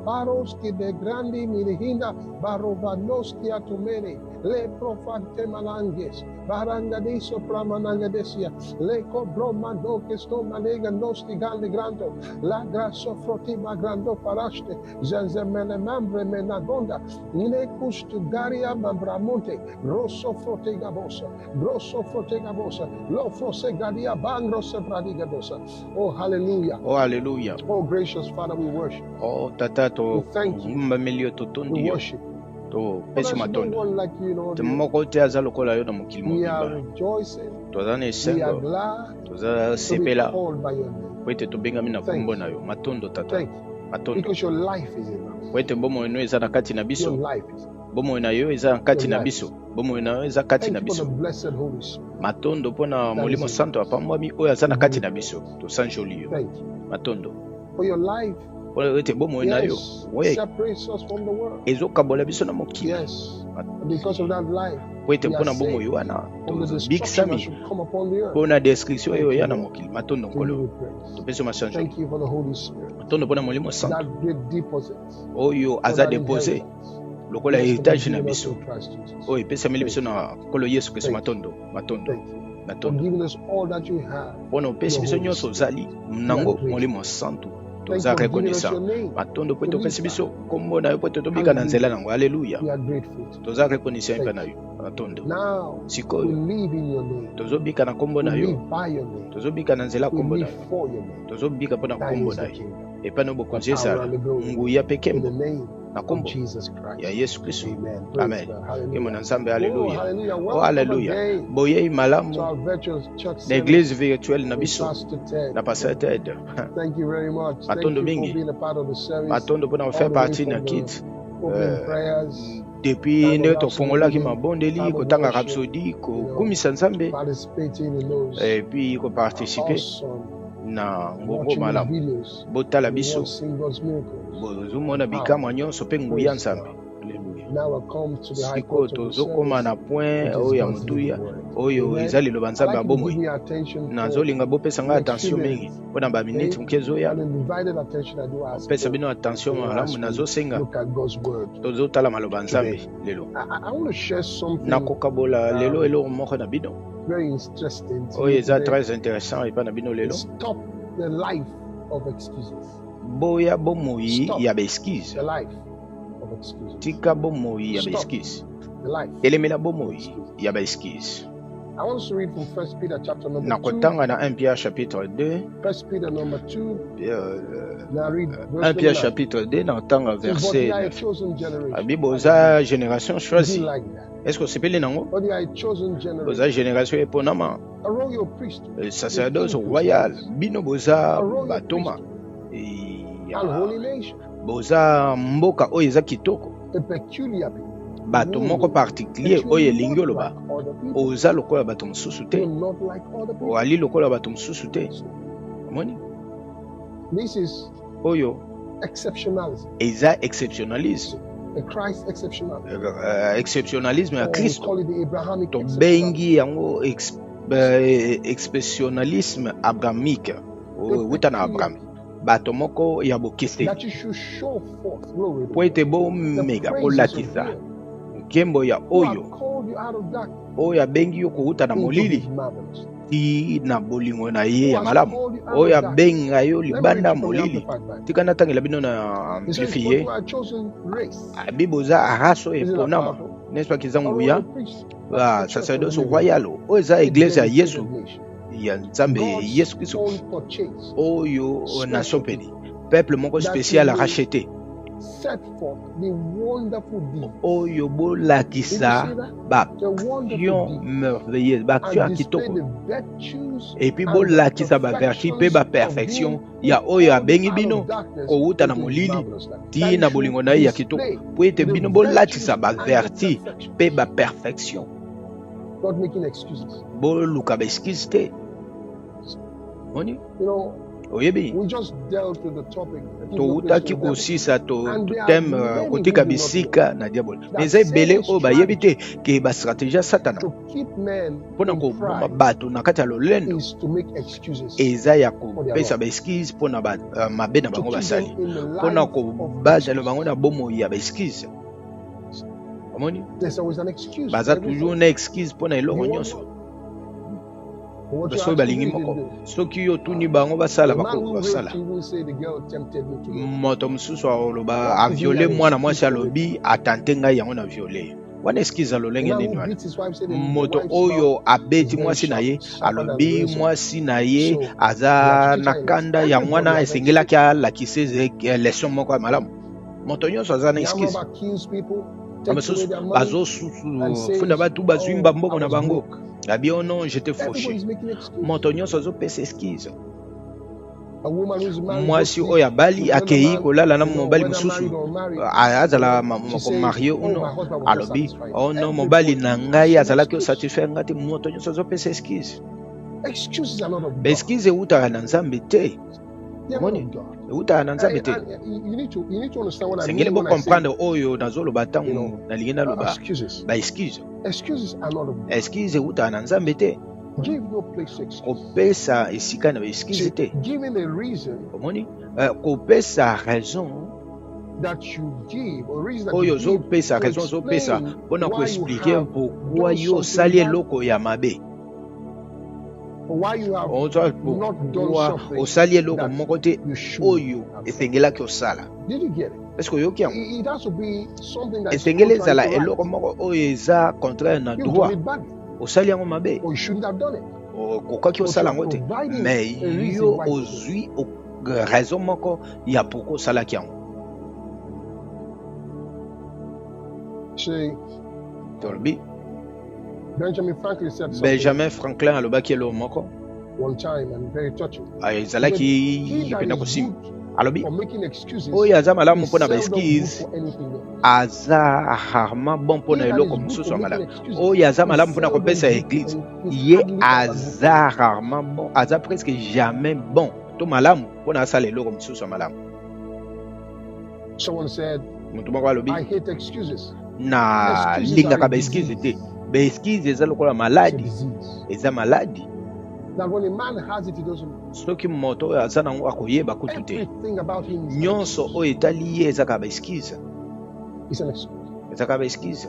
Baroski de grandi mirihinda barovanoski atumere le profante malanges barangadiso pramanangadesia le cobromando che sto malega nosti gande granto la grasso frotima grando paraste zanzemele membre menagonda ne custu garia mambramonte rosso frotega bosa lo fosse gadia bangro sepradiga dosa. Oh hallelujah. Oh hallelujah. Oh gracious Father, we worship. Oh tata to we worship. To There's pesi no matondo. one like you, Lord. Temoko te azalo kola yo na mokili We are mobimba. rejoicing. Tozana We are esengo. glad Toza to be sepela. called by your name. Kwete tobenga mina kombo na yo. Matondo tata. Thank you. Matondo. Because your life is in us. Kwete bomo eno eza na kati na Your biso. life is in us. Bomo na yo eza na kati na biso. Bomo na yo eza kati na Thank you for the biso. blessed Holy Spirit. Matondo pona That molimo is it. santo apamwami oyo aza na kati na biso. To sanjoli yo. Thank you Matondo. for your life. Oyo ete bomo na yo. Yes, We separates us from the world. ezo kabola biso na mokili. Yes, because of that life, Kwete we are mpona bomo saved yo wana. from the To big destruction that sami. should come upon the earth. Pona description Thank yo you, ya na Lord. mokili. Matondo To you nkolo. we praise. To peso masanjo. Thank you for the Holy Spirit. Matondo pona molimo santo. That great deposit. Oyo For aza that depose. inheritance. Lokola Yes, heritage for na giving us biso. in Christ Jesus. Oyo epesa mili biso na kolo Yesu Kristo. Thank you. Matondo. Thank you for Matondo. giving us all that you have. Pona opesi Your biso Holy nyonso Spirit. ozali We nango are grateful. molimo santo. Thank Toza you for giving us reconnaissant. your name. Matondo po to topesi live biso by. kombo na yo po tobika na nzela nango. Haleluya. We are grateful. Toza reconnaissant Thank mpe na yo. Matondo. Now, we Sikoyo live in your name. tozobika na kombo We na yo. live by your name. Tozobika na nzela We kombo na live yo. for your name. Tozobika po na That kombo is na the yo. kingdom. Epa no bokonzi The power ezala. and the glory. Nguya pe In the kembo name na of kombo Jesus Christ. ya Yesu Kristo. Amen. Praise Amen. God. Kemo Hallelujah. na Nzambe. Oh, Haleluya. hallelujah. Oh Welcome haleluya. again Boyei to malamu our virtual church na service église virtuelle na with biso Pastor Ted. na Pastor Ted. Thank you very much. Thank Matondo you for mingi. being a part of the service. Matondo pona All faire the way partie na from the kit. opening prayers, Depuis time nde of tofungolaki Rhapsody, mabondeli time of kotanga worship, Rhapsody you know, kokumisa Nzambe participating in those puis koparticiper awesome na ngongo watching those malamu. videos. Botala We biso want to sing God's miracles. bozomona bikamwa nyonso mpe nguya Nzambe. Haleluya. Now I come to the high Siko court of the tozokoma service, na point which is oyo ya God's motuya living word. oyo Amen. eza liloba I'd Nzambe like you to give abomoi. me attention for Nazolinga bopesa nga next few attention mingi minutes. mpona baminiti moke ezoya. And undivided attention I do ask Pesa for. bino attention malamu nazosenga Look at God's word. tozotala maloba Nzambe lelo. I want to share something Nakokabola lelo eloko moko na bino very interesting to oyo you eza today. très intéressant epa na bino lelo. Stop the life of excuses. Boya bomoi Stop ya baeskise. the life of excuses. Tika bomoi ya Stop baeskise. the life. Elemela bomoi ya baeskise. I want us to read from 1 Peter chapter number 2. Nakotanga na 1 Pierre chapitre 2. 1 Peter number 2. Euh, Now read 1 verse Pierre 9. chapitre 2 nakotanga It says, but verset ye are a 9. chosen generation. Biboza génération Be choisie. like that. Est-ce que sepeli nango? But ye are a chosen Boza generation. génération eponama. A royal priesthood. Sacerdoce a kingdom royal. priest. Bino boza A royal batoma. priesthood. And holy nation. Boza mboka oyo eza kitoko. A peculiar people. Bato moko particulier That you oyo are elingi not oloba. like other people. Oza lokola bato mosusu te. You're not like other people. Wali lokola bato mosusu te. Omoni? This is Oyo exceptionalism. eza exceptionnalisme. A Christ exceptionalism. Exceptionnalisme ya Or we Kristo. call it the Abrahamic To exceptionalism. bengi yango expressionalisme abrahamique. Wuta na Abraham. Bato moko ya bokeste. That you should show forth glory to Po God. ete bomega kolakisa nkembo ya Who have oyo called you out of darkness oyo abengi yo kowuta na into molili his marvelous. ti na bolingo na Who ye ya has malamu called you out oyo of darkness. abenga yo Let me read libanda you from the molili. Amplified Bible. Tika natangela bino na It says, but amplifie you are a chosen race. biboza araso Isn't that eponama powerful? n'est-ce pas A kizanguya royal priesthood. ba That's the church of sacerdoce the living royal God. oyo eza A eglise ya dedicated Yesu nation. ya Nzambe God's Yesu Kristo own purchase. oyo Special nation peni peuple moko That spécial you will racheté set forth the wonderful deed. oyo Did you bolakisa see that? ba The wonderful action deed. merveilleuse ba action And ya display kitoko the virtues et puis and bolakisa ba vertu pe ba perfections perfection of him ya who oyo called abengi you out bino of darkness kowuta na into his molili marvelous light. That ti you na should bolingo na ye ya kitoko display po ete the bino virtues bolatisa ba and the vertu perfections. pe ba perfection Not making excuses. boluka ba excuse te oni You know, oyebi We just dealt with the topic. toutaki kosisa And there are toteme many kotika who do not bisika na diabolo That mais eza ebele same oyo bayebi te ke bastratégie ya satana to keep men mpona in koboma pride bato na kati ya lolendo is to make excuses eza ya their kopesa wrong. baeskise mpona mabe na To bango keep them basali in the mpona life of kobazala bango excuses. na bomoi ya baeskise omoni There's always an excuse for baza everything. toujours na excuse mpona eloko You nyonso want what you soki ask to do, balingi you didn't moko do. soki otuni bango basala The man who basala raped you will say the girl tempted me to rape. moto mosusu aloba What is aviole an mwana excuse mwasi for alobi atante ngai yango na viole wana excuse The alolenge man nini who wana beats his wife said the moto wife's oyo mouth is abeti very mwasi na sharp, ye sharper than alobi razor. mwasi na ye So we have to aza teach na her a kanda lesson. ya Everybody mwana has an esengelaki excuse. alakise leson moko ya malamu moto nyonso aza na The arm excuse robber kills people, takes away basusu their money, bazosusu and funda says, batu bazwi "Oh, mbambongo I na was bango broke." abi oh non j'étais fauché Everybody's making excuses. moto nyonso azopesa excuse A woman who's married mwasi goes oyo to abali with another akei man, kolala na you know, mobali whether married mosusu or married. azala She says, marie "Oh, uno my husband was not alobi satisfied." oh non mobali na Everybody ngai has an azalaki excuse. osatisfaire ngai te moto nyonso azopesa excuse Excuses are not of God. baexcuse eutaka na nzambe te They are not omoni of God. eutaka na nzambe te And you need to understand what I sengeli mean when I say bocomprendre oyo nazoloba ntango nalingi naloba excuses. baexcuse Excuses are not of God. excuse eutaka na nzambe te Give no place to excuse. kopesa esika na baexcuse See, te giving a reason omoni kopesa raison that you give, or reason that oyo you give ozopesa to raison ozopesa explain mpona why you koexplike have pourkui done yo something osali bad, eloko ya mabe or why you have not done pourkui something osali eloko that moko te you should oyo have done. esengelaki osala Did you get it? eske oyoki yango It has to be something that is esengeli contrary ezala to right. eloko moko oyo eza contraire na You've done droit it badly, osali yango mabe or you shouldn't have done it. okokaki But osala you are yango te providing mais a reason yo why you did it. ozwi raison moko ya pourkui osalaki yango See, tolobi Benjamin Franklin said something benjamin franklin alobaki eloko moko one time and very touching. ezalaki He that pena is kosimba good alobi for making excuses oyo aza malamu is mpona seldom good baexcuse for anything else. aza rarement bon He mpona that eloko is good mosusu for ya making malamu excuses oyo aza is malamu mpona seldom kopesa good eglise and is ye hardly ever good for aza anything. rarement bon aza presque jamais bon to malamu mpona asala eloko mosusu ya malamu Someone said, motu moko alobi I hate excuses. na Excuses are lingaka a baexcuse te disease. baexcuse eza lokola It's a maladi disease. eza maladi That when a man has it, he doesn't. soki moto oyo aza nango akoyeba kutu te Everything about him is an nyonso excuse. oyo etali ye ezaka baexcuse It's an excuse. ezaka baexcuse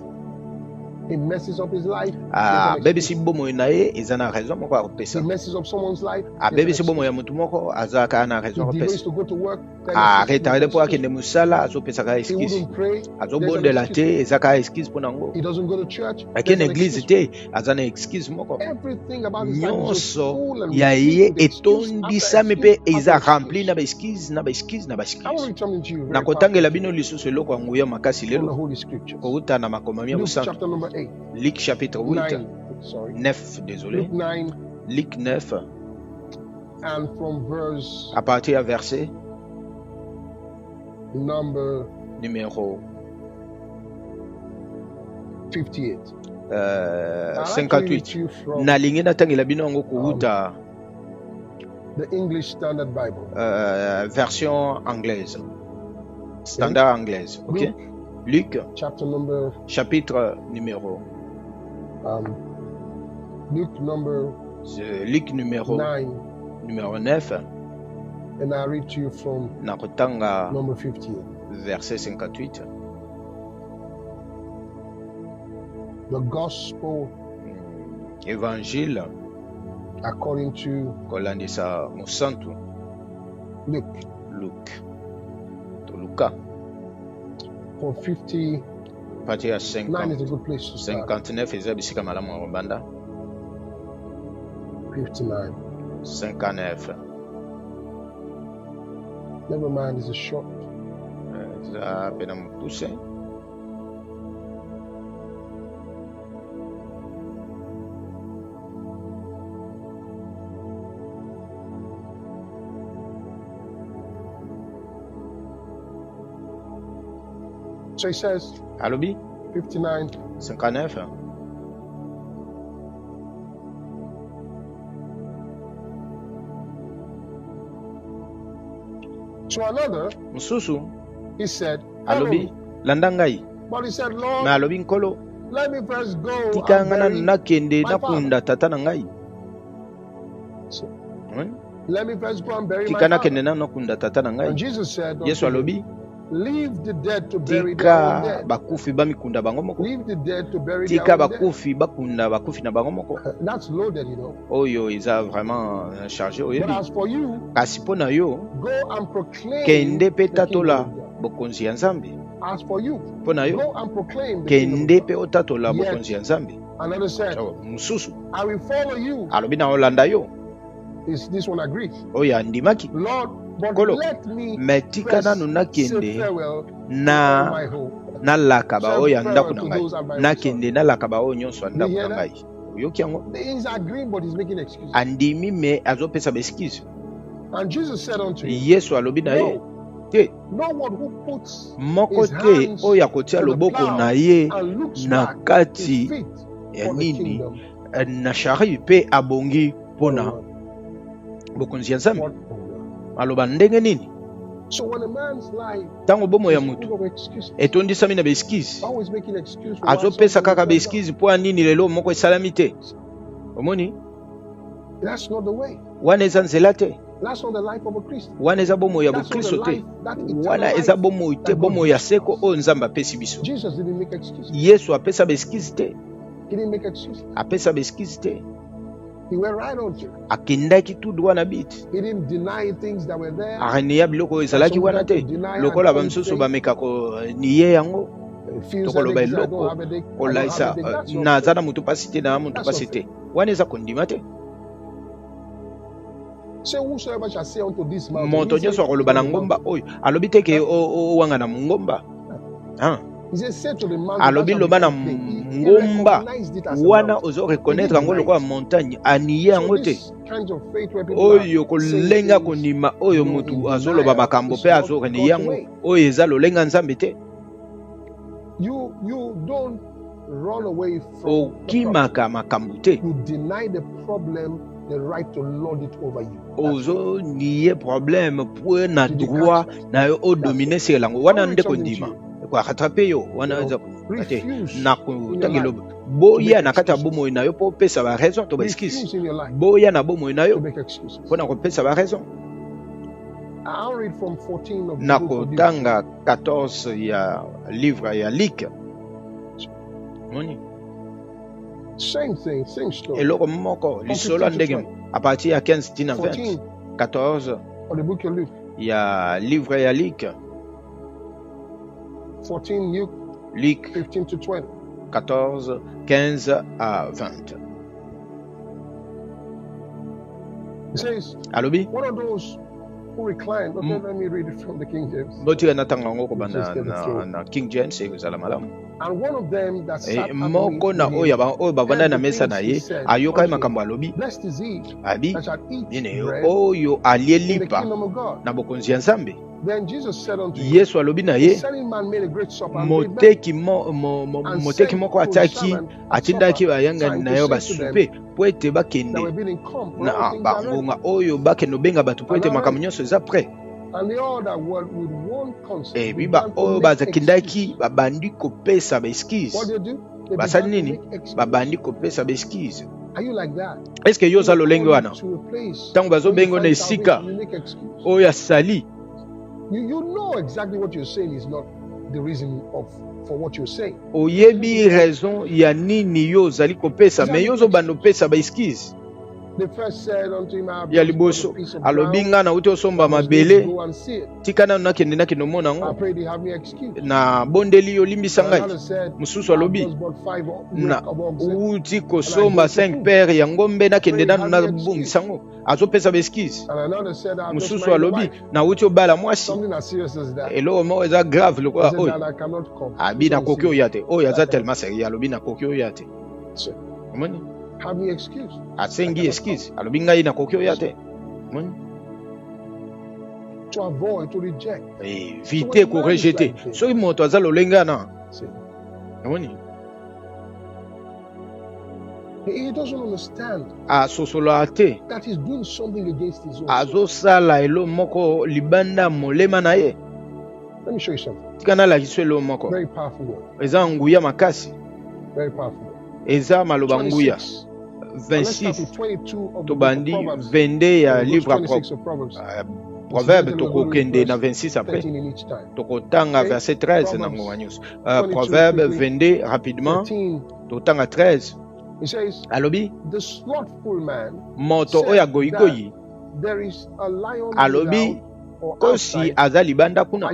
He messes up his life. There's an abebisi excuse. bomoi na ye eza na raison moko ya kopesa He messes up someone's life. There's an abebisi excuse. bomoi ya motu moko azalaka na He raison ya delays kopesa to go to work. There's an aretarde mpo excuse. akende mosala azopesaka He excuse wouldn't pray. There's an azobondela excuse. te ezaka excuse mpo nango He doesn't go to church. There's akende an eglize excuse. te aza na excuse moko Everything about his life is just nyonso full and ya replete ye with excuse after etondisami excuse mpe eza after rempli excuse. na baexcuse na baexcuse na I want to baexcuse read something to you na very powerful kotangela bino today lisusu eloko ya nguya makasi from the lelo Holy Scriptures. kouta na makomami ya Luke bosantu chapter number 8, Luc chapitre 8 9, sorry. 9 désolé Luke 9 Luc 9 and from verse à partir ya verset number numéro 58. I'd like to read it 58 to you from nalingi natangela bino yango kouta the English Standard Bible. version anglaise standard anglaise ok Luc Chapter number chapitre numéro Luke number Luc numéro 9, numéro 9 and I read to you from na kotanga number 58. verset 58 The Gospel évangile according to kolandisa mosantu Luke Luc to Luka from 59 partir ya is 50 a good place to start. 59 eza bisika malamu ya kobanda 59. 59 Never mind, it's a short. eza pena mokuse So he says, alobi 59, 59 59 To another, mosusu he said, "Follow alobi me." landa ngai, But he said, me "Lord, alobi nkolo let me first go tika and nga nanu bury nakende my father. nakunda tata na ngai. So, Hmm? let me first go and bury my Tika father." nakende nanu nakunda tata na And ngai. Jesus said Yesu unto him, alobi "Leave the dead to bury their own tika dead. bakufi bamikunda bango moko, Leave the dead to bury their tika own dead." bakufi bakunda bakufi na bango moko. That's loaded, you know. Oyo eza vraiment chargé But oyebi. as for you, Kasi mpo na yo go and proclaim kende pe the kingdom tatola of God. bokonzi ya Nzambe. As for you, Mpo na yo go and proclaim the kingdom kende of pe God. otatola Yet, bokonzi ya Nzambe. another said, So, mosusu I will follow you. alobi na olanda yo, This one agrees. oyo andimaki. Lord, but Kolo, let me me tika first nanu say nakende farewell to all na my home. nalaka Say baoyo ya ndako farewell na to ngai, those at my home. nakende nalaka baoyo nyonso ya Do you ndako hear na that? ngai. Oyoki yango? He's agreeing, but he's making excuses. Andimi me azopesa beskize. And Jesus said unto him, Yesu alobi na ye, No, te no one who puts moko his te hands oyo akotia to the loboko plow na ye and looks na back is kati fit ya for the nini kingdom. na shari pe abongi mpona What bokonzi ya Nzambe. a word. Aloba ndenge nini So when a man's life ntango bomo ya is mutu full of excuses, etondisami na beskize, always making excuse for why azopesa something kaka is not done. beskize mpo ya nini lelo moko esalami te. Omoni That's not the way. wana eza nzela te, That's not the life of a Christian. wana eza bomo ya That's not the bokristo te, life, that eternal wana life eza bomo te, that God bomo ya gives to seko us. oyo Nzambe apesi biso. Jesus didn't make excuses. Yesu apesa beskize te, He didn't make excuses. apesa beskize te, He went right on to it. akendaki tudu wana biti, He didn't deny things that were there. arenia biloko oyo ezalaki wana te, lokola bamisusu bameka niye yango tokoloba eloko olaisa naza na mutu pasi te na mutu pasi te, wana eza kondima te. Say whosoever shall say unto this mountain, Moto he nyonso said, akoloba na ngomba oyo alobi teke owanga na ngomba. he said, say to the mountain, Alobi that shall loba na become plain. He ngomba recognized it as a wana mountain. ozo reconnaître yango lokola montagne aniye So yango te. this kind of faith where people are Oyo saying kolenga things, kondima oyo no, mutu in azoloba denial, makambo it's pe not azoreni God's yango way. oyo eza lolenga Nzambe te. You don't run away from the problem. Okimaka makambo te, You deny the problem the right to lord it over you. That's it. ozo niye problème po na Did you droit catch that? na yo odomine sur lango I wana will read nde something to kondima you. kwa rattraper yo wana You eza know, kondima te refuse na in your kotangelo life boya to na make kati ya excuses. bomoi na yo po pesa ba raison to ba excuse, Refuse in your life boya na bomoi na to yo make excuses. pona kopesa ba raison. I'll read from 14 of the Na book of Luke. kotanga 14 ya livre ya Luc. Moni Same thing, same story. eloko moko lisolo 15 to ndenge 20. a partir ya 15 tina 14 20 14 of the book of Luke. ya livre ya Luc 14 Luke Luc 15 to 20. 14 15 à 20. It says, Alobi one of those who reclined. Okay, Mm. let me read it from the King James. botika natanga ngo ko Just bana get it through. na King James ezala malamu. And one of them that sat at Moko na with oyo him, bavanda na heard the mesa things na he ye said ayoka unto him. makambo alobi Blessed is he abi that shall eat yene bread oyo alie in the lipa kingdom of God. na bokonzi ya Nzambe. Then Jesus said unto him, Yesu alobi na a ye certain man made a great supper and made merry, moteki and moteki sent moko to his ataki servant at atindaki supper bayanga time na to yo say to them basupe po ete that bakende were bidding come, for all na things are ready. bangonga oyo bakende obenga bato po ete And makambo already. nyonso eza prêt. And they all that were with one consent Biba began to oyo make bazakindaki excuse. babandi kopesa What baexcuse they do? They basali began to nini make excuse. babandi kopesa baexcuse. Are you like that? Eske yo When oza you lolenge come wana to a place ntango where you bazobenga na find esika salvation, you make excuse. oyo asali You know exactly what you're saying is not the reason for what you're saying. oyebi raison ya nini yo ozali kopesa me yo ozobanda opesa baexcuse. They first said unto him, I have Ya just bought a liboso piece of alobi ground. nga na uti osomba I must needs mabele go and see it. tika nanu nakende omona I yango pray they have me excused. na bondeli yo limbisa And ngai. another said, Mosusu I have alobi just bought 5 na yoke of oxen. uti kosomba 5 paire ya ngombe nakende nanu nabungisa yango azopesa baexcuse. And another said, I have just Mosusu married a alobi wife. na uti obala mwasi Something as serious as that. eloko moko eza grave He lokola said oyo that I cannot come. abi This one is nakoki serious. oyo te oyo aza That tellement sérieux alobi nakoki oyo te. So, Omoni have me excused. asengi excuse alobi ngai nakoki oyo te. Omoni To avoid, to reject. vite korejete soki moto aza lolenge wana See. omoni He doesn't understand asosolola te that he's doing something against his own. azosala elo moko libanda molema na ye. Let me show you something. Tika nalakisa elo moko Very powerful word. eza nguya makasi, Very powerful word. eza maloba nguya. 26 tobandi 22 ya livre ya Proverbe, tokokende na 26 après tokotanga verset 13 na ngoma nyonso. Proverbe 22 rapidement totanga 13 alobi moto oyo agoyigoyi alobi kosi aza libanda kuna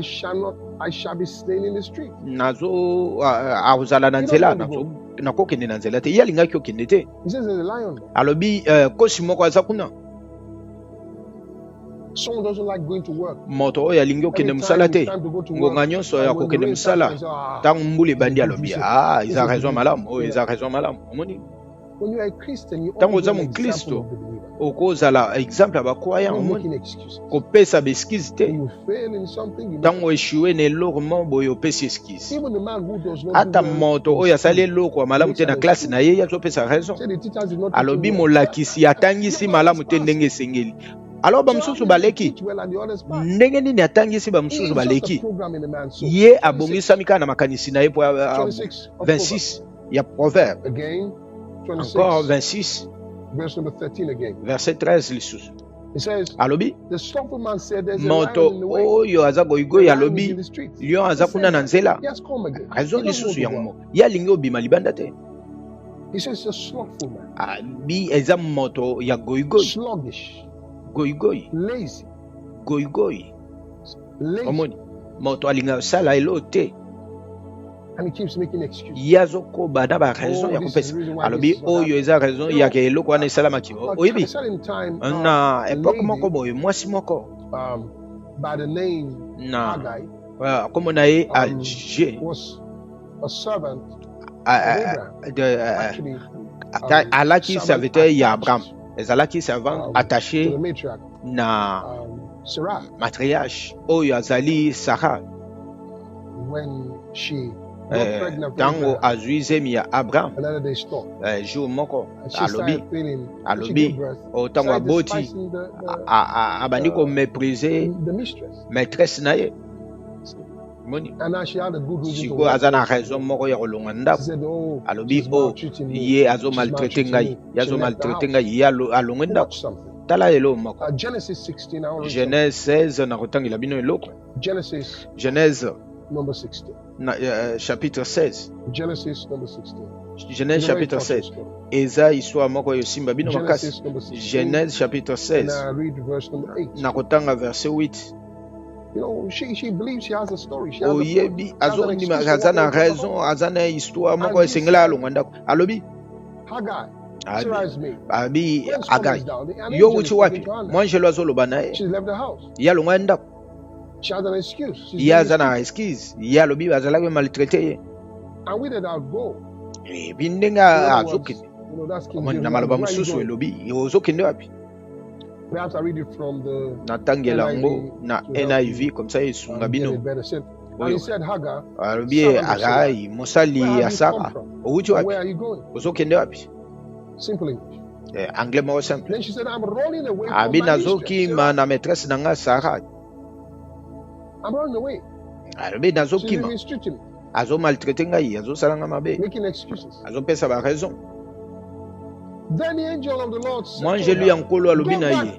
nazo azala na nzela nakokende na nzela te ye alingaki okende te. Alobi kosi moko aza kuna. Moto oyo alingi okende mosala te, ngonga nyonso ya kokende mosala ntango mbula ebandi alobi eza raison malamu oyo eza raison malamu. Omoni ntango oza mokristo okozala exemple ya bakwaya, omoni kopesa beskize te. Ntango oeshue na eloko mo boye opesi eskize. Ata moto oyo asali eloko ya malamu te na klase na ye azopesa raison. Alobi molakisi atangisi malamu te ndenge esengeli. Alors bamususu baleki ndenge nini atangisi bamususu baleki ye abongisami kaka na makanisi na ye po 26 ya Proverbe. Encore 26 verset 13 lisusu alobi moto oyo aza goyigoyi alobi lion aza kuna na nzela. Raison lisusu yango moko ye alingi obima libanda te. Abi eza moto ya goyigoyi goyigoyi goyigoyi. Omoni moto alinga osala elo te ye azokoba na baraison ya kopesa. Alobi oyo eza raison ya ke eloko wana esalamaki. Oyebi na epoke moko boye mwasi moko na kombo na ye Age alaki serviteur ya Abraham, ezalaki servant attaché na matriarche oyo azali Sarah. Tango azwi zemi ya Abraham jour moko alobi tango aboti abandi komeprise maîtresse na ye. Moni siko aza na raison moko ya kolonga ndako. Alobi ye azo maltraite ngai, ye alonga ndako. Tala elo moko Genèse 16 na kotangela bino eloko. Genèse chapitre 16. Genèse chapitre 16 eza histoire moko yo simba bino makasi. Genèse chapitre 16 na kotanga verset 8. She believes she has a story. She oyebi azondima aza na raison, aza na histoire moko esengela alonga ndako. Alobi abi Agai yo wuti wapi? Mwanjelo azoloba naye ye alonga ndako. Ye aza na excuse ye alobi azalaki maltraité ye ebi ndenge azokende. Na maloba mosusu elobi ozokende wapi? Natangela yango na NIV comme ça esunga bino. Alobi Agai mosali ya Sara owuti wapi? Ozokende wapi? Anglais moko simple. Abi nazokima na maîtresse na nga Sara. Alobi nazokima azo maltraité ngai, azosala nga mabe, azopesa ba raison. Mwanjelu ya nkolo alobi na ye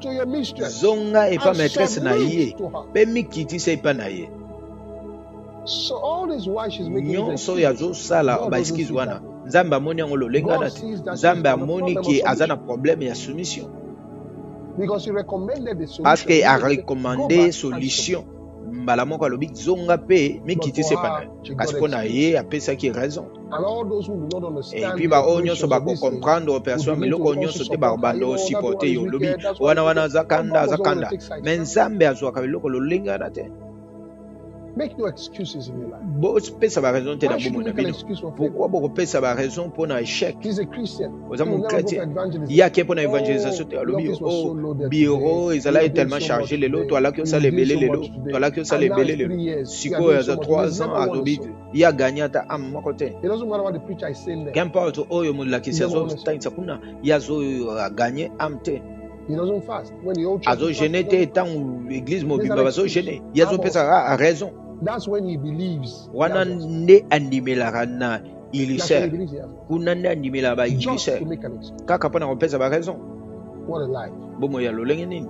zonga epa maîtresse na ye pe mikitisa epa na ye. Nyonso oyo azosala baeskize wana Nzambe amoni yango lolenga na te. Nzambe amoni ki aza na problème ya soumission parce que a recommandé solution. Mbala moko alobi zonga pe mikitisa epa na ye kasi mpo na ye apesaki raison. Et puis ba nyonso comprendre opération miloko nyonso te bando supporter yo lobi wana zakanda mais Nzambe azwaka biloko lolenga na te. Make no excuses in your life. Bopesa ba raison te na Why should bomo you na make an bino. excuse for failure? Pourquoi bopesa ba raison pour na échec? He's a Christian. Oza He will mon never go for chrétien. evangelism. Ya ke pour na evangelisation te The alobi office was so oh loaded bureau today. ezala You are doing tellement so chargé much lelo today. to ala ke You sa are doing lebele so lelo much today. to ala ke sa And now lebele it's 3 lelo. years. You are Siko doing ya so za much. 3 There's ans never one azobi soul. ya gagner ta am moko te. It doesn't matter what the preacher is saying there. Qu'importe oyo mulakisi Never azo honest. tanisa kuna ya zo gagner am te. He doesn't fast. When the old church Azo is fasting, gêné te tant église mobimba an bazo excuse. gêné. Ya zo pesa a raison. that's when he believes. Wana nde andimela na That's when ilise. he believes he has. Kuna nde andimela ba Just ilise. to make an excuse. Kaka pona kopesa ba raison. What a lie. Bomo ya lolenge nini?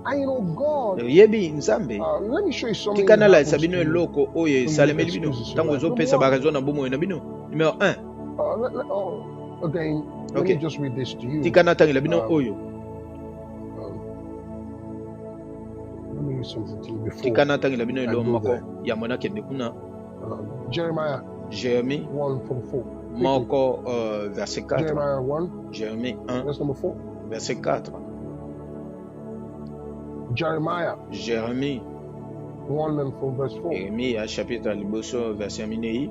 And you know, God, Yebi nzambe. let me show you something. Tikana la that happens sabino to you. eloko oye salemeli bino. Tango zo pesa ba raison na bomo na bino. Numéro 1. Again, let me just read this to you. Tikana tangila bino oyo. Let me read something to you before. Tikana tangila bino elo mako ya mwana kende kuna. Jeremiah Jérémie 1 from 4. moko verset 4. Jeremiah 1, Jérémie 1 verse number 4. verset 4. Jeremiah Jérémie 1 and from verse 4. Jérémie a chapitre liboso verset minei.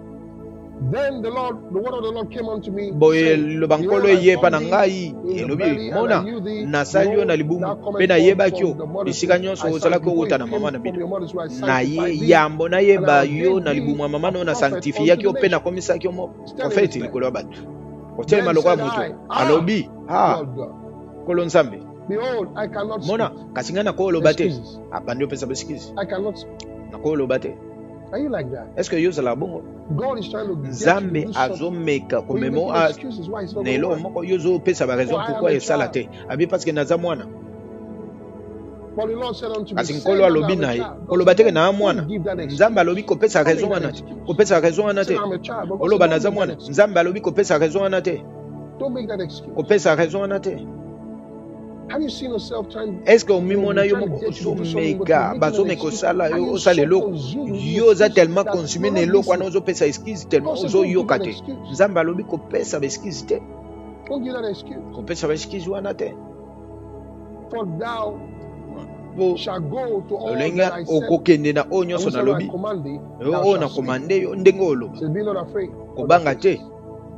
Then the word of the Lord came unto me. Boye lo bankolo ye pa na ngai elobi mona nasali yo na libumu pe na yeba kyo bisika nyonso ozala ko wuta na mama na bino na ye yambo na yeba yo na libumu ya mama no na sanctifia kyo pe na komisa kyo mo prophète likolo ba otelema lokwa moto alobi ha kolo nzambe Behold, I cannot mona speak. kasi ngana ko lobate Excuses. abandi opesa besikizi I cannot speak. na ko lobate. Are you like that? Est-ce que yo zala bongo God is trying to get you to nzambe do something. azomeka But you komemo make excuses why it's not nelo going to work. moko yo zo pesa ba raison For I am pourquoi a esala te abi parce que naza mwana But the Lord said unto me, kasi say nkolo that alobi I'm a na ye child. koloba teke Don't na mwana give that excuse. nzambe alobi kopesa Don't raison make that wana excuse. kopesa raison wana Say te I'm a child, but God oloba said, naza don't make mwana that excuse. nzambe alobi kopesa raison wana te Don't make that excuse. kopesa raison wana te. Have you seen yourself trying? Est-ce que omimona yo trying to moko get you to do something, but ozomeka you're making an bazomeka excuse. osala And yo you're osala so eloko consumed with yo oza excuses tellement that consumé you're na not eloko wana listening. ozopesa excuse tellement God said, don't give ozoyoka that te. excuse. Nzambe alobi kopesa ba excuse te Don't give that excuse. kopesa ba excuse wana te. For thou Po shall go to all olenga that I said. okokende na oyo And nyonso whosoever I nalobi command thee, oyo thou oyo na shalt speak. komande yo ndenge oloba So be not afraid. of kobanga the te faces.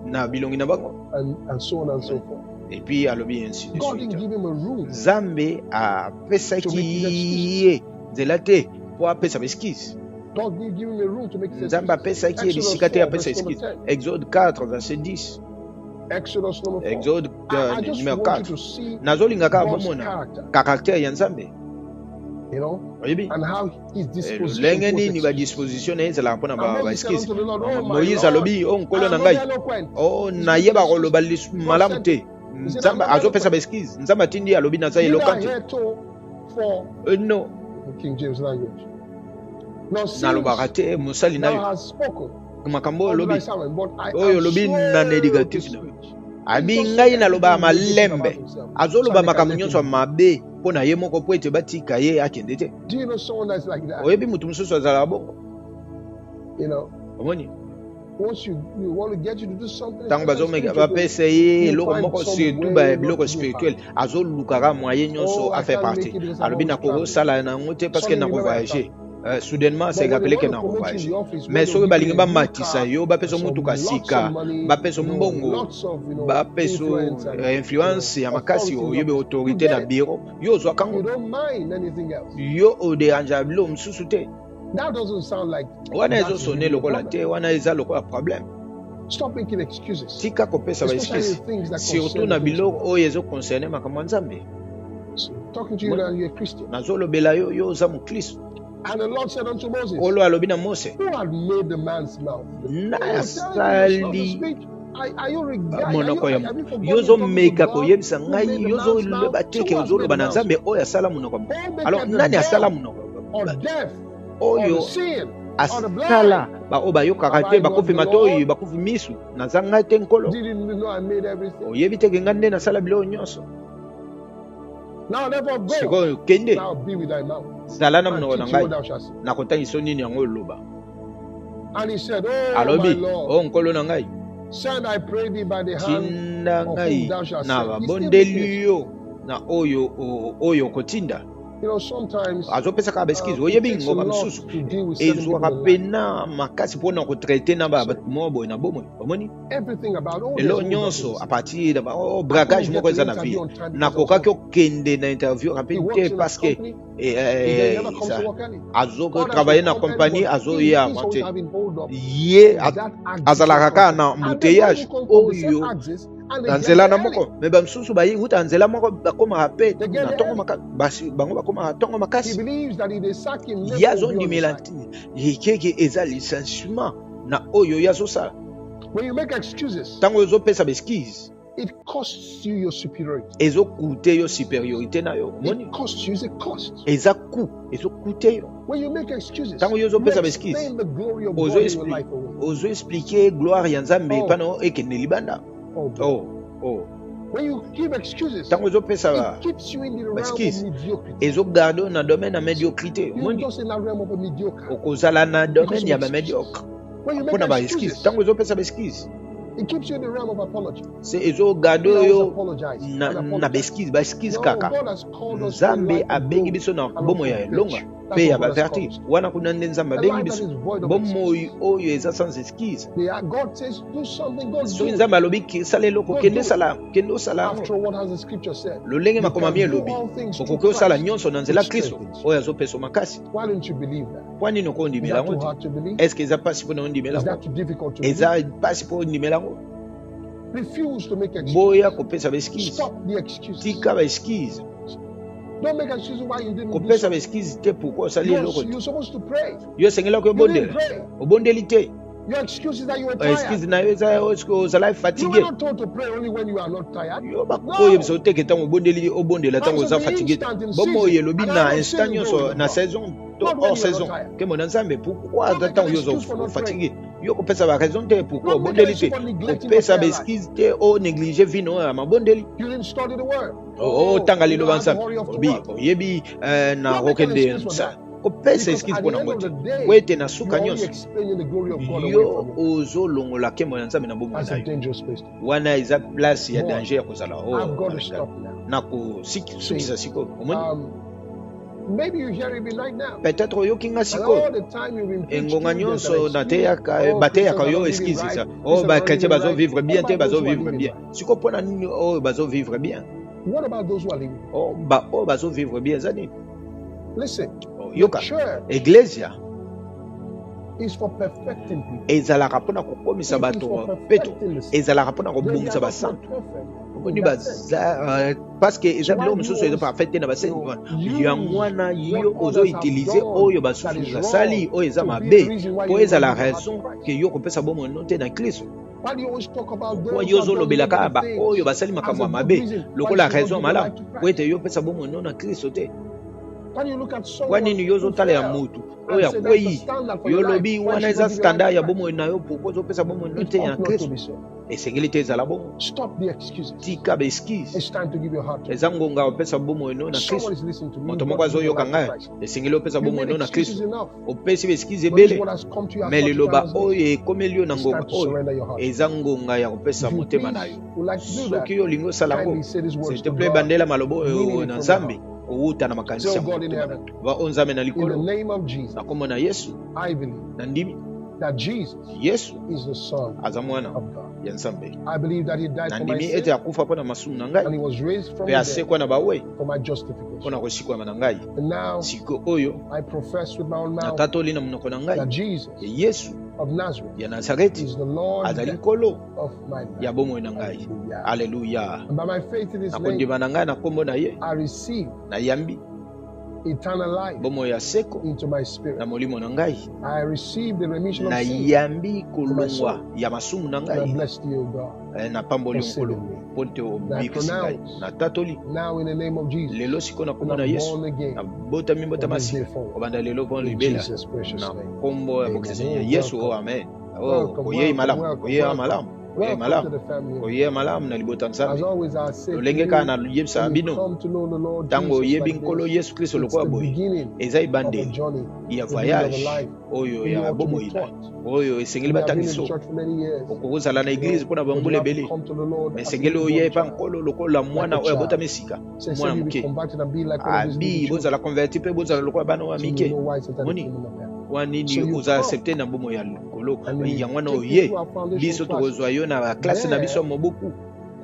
na bilongi na bango And so on and so forth. et puis alobi ainsi de God didn't suite. give him a room. Nzambe To make his apesaki ye nzela te po apesa ba excuse. God didn't give him a room to make his Nzambe excuses. apesaki ye Exodus bisika te 4, apesa verse number excuse. 10. Exode 4 verset 10. Exodus number 4. Exode I just numéro want you 4. to see Nazolinga kaka God's bomona character, caractère ya Nzambe. you know, Oyebi and how his disposition lenge towards nini ba excuses. disposition na ye ezalaka mpona And ba Moses said excuse. unto the Lord, oh my Moïse Lord, alobi o I nkolo na am not ngai eloquent. o He's nayeba making koloba excuses. malamu God te. said, he said, Nzambe I'm not azopesa eloquent. ba excuse. Nzambe atindi ye alobi naza Be thou eloquent te. hereto for No King James language. Now since nalobaka te mosali na thou yo hast spoken makambo oyo unto thy olobi servant, but I oyo am olobi slow na to negative na speech. abi He just ngai said naloba everything negative about malembe himself. azoloba So they can makambo let nyonso him. mabe mpo na ye moko po ete batika ye akende te. Do you know someone that's like that? Oyebi mutu mosusu azalaka bongo You know, omoni once you want to get you to do something, ntango especially bazomeka spiritual bapesa things, ye you eloko find moko some surtout way biloko not to do it. spirituel azolukaka moyen nyonso Oh, I afe can't partie make it because I'm alobi always nakokosala nango te parce que Suddenly, remember I nakovoyage soudainement But when they sekapeleke want to promote you in nakovoyage the office, mais when soki they'll balingi give you a new bamatisa car, yo bapesa some motuka lots sika of money, bapesa you know, mbongo lots of, bapesa influence and, influence ya makasi authority in the oyebi office. autorité You na get it. biro yo ozwaka You ngo don't mind anything else. yo oderanja biloko mosusu te That doesn't sound like wana that's ezosone really a lokola problem. te wana eza lokola problème. Stop making excuses, Tika kopesa ba especially excuse the things that surtout concern na the things of biloko God. oyo ezoconcerne makambo ya Nzambe. Talking to you now, you're a Christian. Nazolobela yo yo oza mokristo. And the Lord said unto Moses, Kolo alobi na Mose who had made the man's mouth? nasali Are you regarding? monoko ya yo ozomeka koyebisa ngai yo ozoloba teke ozoloba na Nzambe oyo asala monoko. Alors nani asala monoko oyo asala baoyo bayokaka te bakufi matoi bakufi misu naza ngai te nkolo oyebi teke ngai nde nasala biloko nyonso. Sikoyo kende zala na monoko na ngai nakotangisa nini yango oloba. Alobi o nkolo na ngai tinda ngai na babondeli yo na oyo okotinda You know, sometimes azopesa ka beskize it oyebi takes a ngoma lot msusu to deal with certain ezwaka people in life. pena makasi mpona kotraite na bato mo boye na bomoi omoni Everything about all elo this nyonso a partir de bragage moko eza na vie nakokaki okende na interview rapi te parce que azokotravaille na compagnie azoya te ye azalaka kaka na embouteillage oyo na nzela na moko me bamisusu bayi uta nzela moko bakomaka pe na ntongo makasi bango bakomaka ntongo makasi ye azondimela ekeke eza licenciement na oyo ye azosala ntango ozopesa beskize it costs you your superiority. Ezokute yo superiorité na yo. It costs you, it's a cost. Ezokute yo. When you make excuses, tango yo zopesa you beskize explain the glory of God in your life away. Ozo expliquer gloire ya Nzambe pano ekende libanda. When you give excuses, tango zo pesa it keeps you in the realm of mediocrity. Ezo gardo na domaine na médiocrité. You're just in the realm of a mediocre. Okozala na domaine ya médiocre. When you make excuses, tango zo pesa beskize, it keeps you in the realm of apology. C'est ezo gardo yo na beskize kaka. Nzambe abengi biso na bomo ya longa pe ya baverti wana kuna nde Nzambe abengi biso bomo oyo eza sans excuse. God says do something, God so Nzambe alobi sala eloko kende sala kendo sala. After what has the scripture said, lolenge makomami elobi okoki osala nyonso na nzela Kristo oyo azopesa makasi. Why don't you believe that? Kwani noko ondimela ngo est-ce que eza pasi pona ondimela ngo eza pasi pona ondimela ngo. Refuse to make excuses. Boya kopesa beskize. Stop the excuses. Tika beskize. Don't make excuses why you didn't kopesa beskize te pourquoi osali eloko. You're supposed to pray. Yo sengela ko bondela. Obondeli te. Your excuse is that you were tired. Excuse na yo eza fatigué. You were not told to pray only when you are not tired. Yo bakoye biso teke tango obondela tango oza fatigué. Bomo yelobi na instant nyonso na saison to hors saison. Ke mona Nzambe pourquoi tango yo zo fatigué. Yo kopesa ba raison te pourquoi obondeli te. Kopesa beskize te o négliger vino ya mabondeli. You didn't study the word. Tanga lilo bansa. Oyebi na rokende nsa. Kopesa excuse pona ngoti wete na suka nyonso yo ozo longola kemo na Nzambe na bomo na yo wana eza place ya danger ya kozala na ko sikisa siko omoni. Maybe you hear me right now. Peut-être yo kinga siko engonga nyonso na teyaka bateyaka yo excuse ça ba chrétien bazo vivre bien te bazo vivre bien siko pona nini bazo vivre bien. What about those who are living? Bazo vivre bien zani. Listen, yoka Iglesia is for perfecting people. Ezalaka pona kokomisa bato peto ezalaka pona kobongisa basantu oni baza parce que ezabilo mususu ezo parfait na basenyi yangwana yo ozo utiliser oyo basusu sali oyo eza mabe po ezala raison que yo kopesa bomo note na Kristo. Why do you always talk about those who yozo lobelaka ba oyo basali makambo mabe lokola raison malamu po ete yo pesa bomo na Kristo te. Wani ni yozo tale ya mutu oya kweyi yolobi wana eza standard ya bomo na yo pourquoi zo pesa bomo note ya Kristo esengeli te ezala bomo. Stop the excuses. Tika be excuse. It's time to give your heart to eza ngonga opesa bomo no na Kristo. Moto moko azo yoka ngai esengeli opesa bomo no na Kristo opesi be excuse ebele mais liloba oyo ekomeli yo na ngonga oyo eza ngonga ya kopesa motema na yo soki yo lingo sala ngo s'il te plaît bandela malobo na Nzambe outa na makanisa va onzame na likolo na kombo na Yesu na ndimi that Jesus Yesu is the Son aza mwana of God. ya Nzambe. I believe that he died na for my ndimi sin ete akufa mpona masumu na ngai and he was raised from pe the asekwa dead na bawe for my justification. mpona kosikwa na ngai. And now siko oyo I profess with my own mouth natatoli na monoko na ngai that Jesus Yesu of Nazareth ya Nazareti is the Lord azali nkolo of my life. ya bomoi na ngai. Haleluya. And by my faith in his na name, kondima na ngai na kombo na ye I receive na yambi eternal life bomoi ya seko into my spirit. na molimo na ngai I receive the remission na of sin. yambi kolongwa ya masumu na And I ngai bless you, God. na pamboli nkolo mpo te obikisi ngai na tatoli Now in the name of Jesus, lelo siko na kombo and na I'm Yesu born again na botami mbota from this day masi forward. kobanda lelo mpo In libela Jesus' precious na name. kombo ya Amen. bokeseni ya Yesu. Welcome. Amen. Welcome, Oyei malamu welcome, oyei welcome. malamu Welcome to the family. Oye malam na libota As nzambe. always, I say to Lolenge you, kana luyebisa when you bino. come to know the Lord Tango Jesus yebi like nkolo this, Yesu Kristo it's the lokwa boy. beginning Eza of a ibande journey, ya the beginning of a voyage life. oyo And you ya ought to bomo be ina. taught. Oyo esengeli We have been in the batangiso. church for many years. Okozala na You église know, pona but you bambule have to bele. come to the Lord as a Mesengeli oye newborn pa child, nkolo lokola mwana like a oyo abota child. mesika. Say, Mwana you be muke. converted and be like one of these Abi little bozala children, converti pe bozala lokola bana wa so you will mike. know why it's entered the Moni kingdom of heaven. wanini So you oza come, accepté na bomo ya likolo and you ya mwana take me oye through our foundation biso tokozwa classes. yo na classe na biso There, mobuku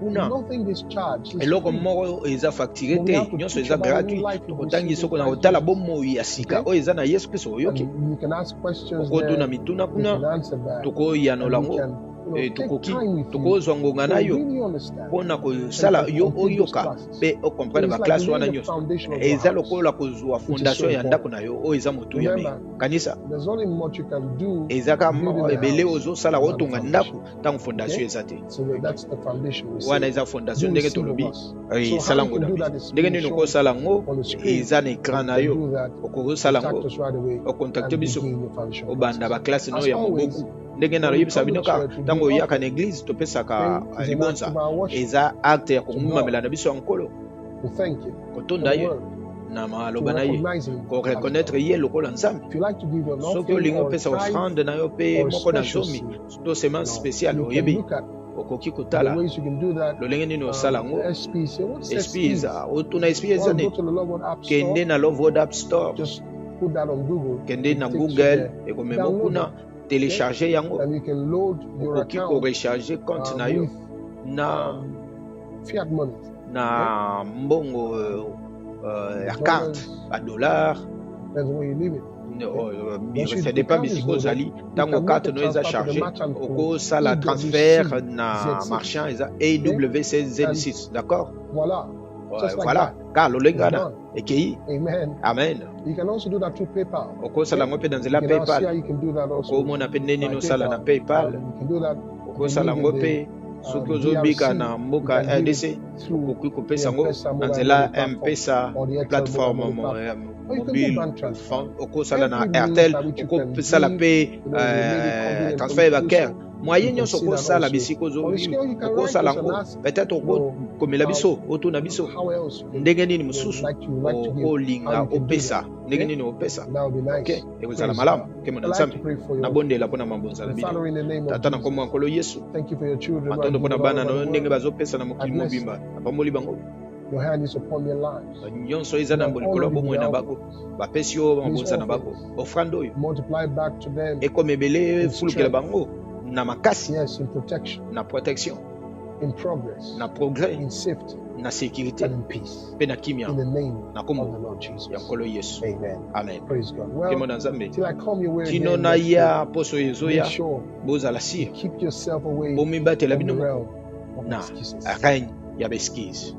kuna nothing is charged. It's eloko free. moko eza facturé But we te have to nyonso teach eza about the new gratuit life you've tokotangi received in soko na Christ kotala Jesus. bomoi ya sika Okay? oyo eza na yesu kristo oyoki And you can ask questions okotuna there. mituna We kuna can answer back. And tokoyanola we ngo can, take tokoki time with you tokozwa ngonga to na yo really understand mpona and kosala to yo complete those oyoka classes. mpe okomprendre It's like baklasse wana laying the nyonso foundation of your eza house, lokola kozwa which is so fondation ya ndako important. na yo oyo eza motu ya Remember, kanisa there's only much you can do eza kaka building moko the ebele house ozosala without the kotonga foundation. ndako ntango fondation Okay? eza te So that's the foundation we wana say. eza Do fondation ndenge receive of tolobi us. So how esala you ngo can na do biso that is ndenge being nini shown okosala ngo on the screen. eza na ekran You na can yo do that. okosala Contact ngo us right away okontakte and biso begin your foundation obanda classes. baklasse no As ya always, moboku ndenge when we naloyebisa come to bino kaka church, we ntango give oyaka na offering. église topesaka Okay? It's an act libonza of our worship eza acte ya to komumamela God. na biso ya nkolo We thank you for kotonda the ye word, na to maloba na ye recognize Him as korekonetre God. ye lokola nzambe If you like to give an soki offering olingi or a opesa tithe offrande na yo mpe or a moko na special zomi seed, to semence spéciale you can oyebi look at okoki the kotala ways you can do that. lolenge nini osala yango SP, say, what's SP SP? eza otuna SP eza Well, go nini to the Love App kende Store. na Loveword App Store Just put that on Google. kende It na takes you Google there. ekomema Download kuna it. télécharger yango And you can load your okoki account korecharger compte na yo with na fiat money. na mbongo ya Dollars, carte a dollar depends on where you live it. ça dépend bisika ozali ntango carte no eza chargé okosala transfert na marchand eza AW16Z6 d'accord Voilà. Just like voilà that. car lolenge It's wana done. ekei Amen. amen You can also do that through PayPal. okosala yango mpe na You nzela can now see how paypal you can do that also okomona mpe nde nini by osala na PayPal. paypal You can do that okosala yango mpe soki ozobika na mboka RDC through okoki kopesa the yango M-Pesa na mobile nzela money platform mpesa or the Airtel plateforme mobile money platform. Or you can do mobile bank transfer. okosala na Every means Airtel by which you okosala can mpe give, you made it convenient for transfert you to do bancaire so. moyen You can nyonso see that okosala also. bisika On the ozovivre scale, you can write okosala us and yango ask, peut-être okomela biso otuna biso how else you can, ndenge nini mosusu like to give, okolinga how you can do opesa that. ndenge Okay? nini opesa That would be nice. ok ekozala Praise malamu God. kemo na I'd like to nzambe pray for you. nabondela mpona mabonza na The Father, bino in the name of tata na nkombo ya Jesus, nkolo yesu thank you for your children. Lord, matondo mpona all bana over na the yo ndenge world. bazopesa na mokili I bless mobimba napamboli bango Your hand is upon their lives. nyonso eza na likolo ya bomoi na bango bapesi yo mabonza na bango ofrande oyo Multiply back to them. ekoma ebele efulukela bango na makasi Yes, in protection, na protection in progress, na progrès in safety, na sécurité and in peace. mpe na kimia In the name na of kombo the Lord Jesus. ya nkolo yesu Amen. amen Praise God. kemo Well, na nzambe till I come your way tino again, na next ya week, poso ezoya make sure bozala you sire keep yourself away bomibatela from the bino realm of na excuses. règne ya baeskise